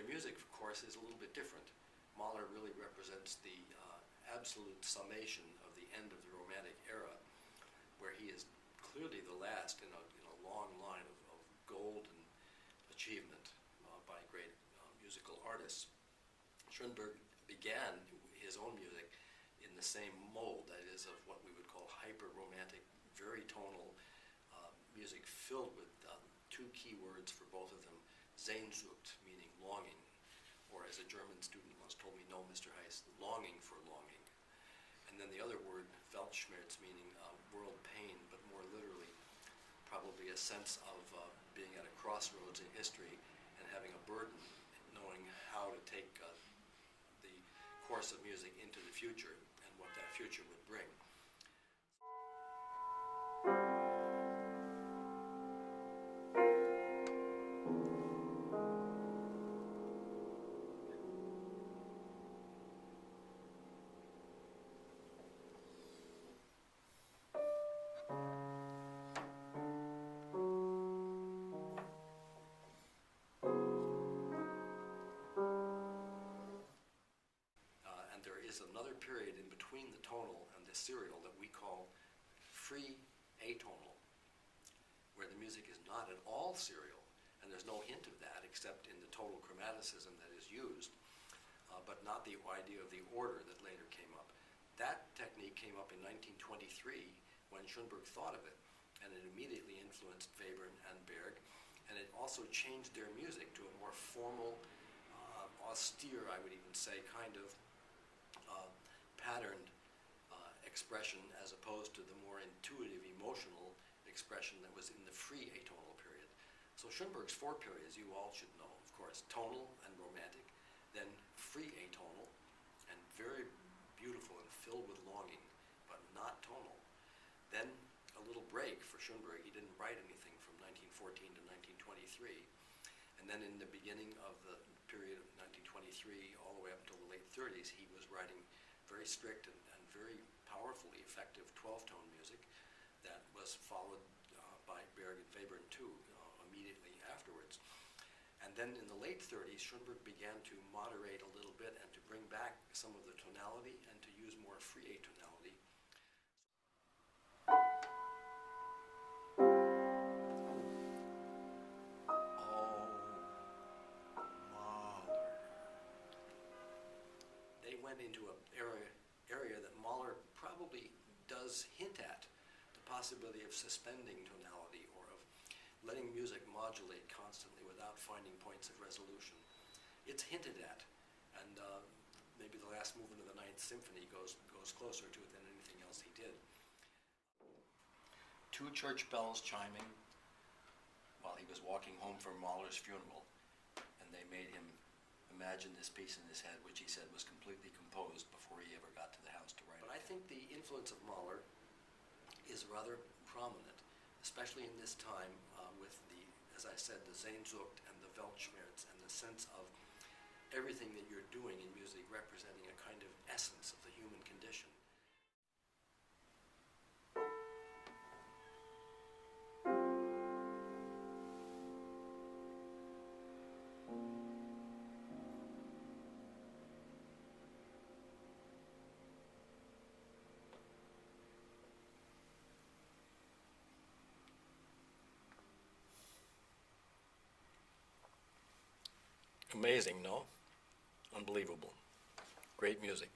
Their music, of course, is a little bit different. Mahler really represents the absolute summation of the end of the Romantic era, where he is clearly the last in a long line of golden achievement by great musical artists. Schoenberg began his own music in the same mold, that is, of what we would call hyper-romantic, very tonal music filled with two key words for both of them, Sehnsucht, meaning longing, or as a German student once told me, no, Mr. Heiss, longing for longing. And then the other word, Weltschmerz, meaning world pain, but more literally, probably a sense of being at a crossroads in history and having a burden, knowing how to take the course of music into the future and what that future would bring. Another period in between the tonal and the serial that we call free atonal, where the music is not at all serial, and there's no hint of that except in the total chromaticism that is used, but not the idea of the order that later came up. That technique came up in 1923 when Schoenberg thought of it, and it immediately influenced Webern and Berg, and it also changed their music to a more formal, austere, I would even say, kind of patterned expression, as opposed to the more intuitive, emotional expression that was in the free atonal period. So Schoenberg's four periods, you all should know, of course, tonal and romantic, then free atonal, and very beautiful and filled with longing, but not tonal. Then a little break for Schoenberg. He didn't write anything from 1914 to 1923. And then in the beginning of the period of 1923 all the way up until the late 30s, he was writing very strict and very powerfully effective 12-tone music that was followed by Berg and Webern too immediately afterwards. And then in the late 30s, Schoenberg began to moderate a little bit and to bring back some of the tonality and to use more free atonality. Into an area that Mahler probably does hint at, the possibility of suspending tonality or of letting music modulate constantly without finding points of resolution. It's hinted at, and maybe the last movement of the Ninth Symphony goes closer to it than anything else he did. Two church bells chiming while he was walking home from Mahler's funeral, and they made him imagine this piece in his head, which he said was completely composed before he ever got to the house to write it. But I think the influence of Mahler is rather prominent, especially in this time with the, as I said, the Sehnsucht and the Weltschmerz and the sense of everything that you're doing in music representing a kind of essence of the human condition. Amazing, no? Unbelievable. Great music.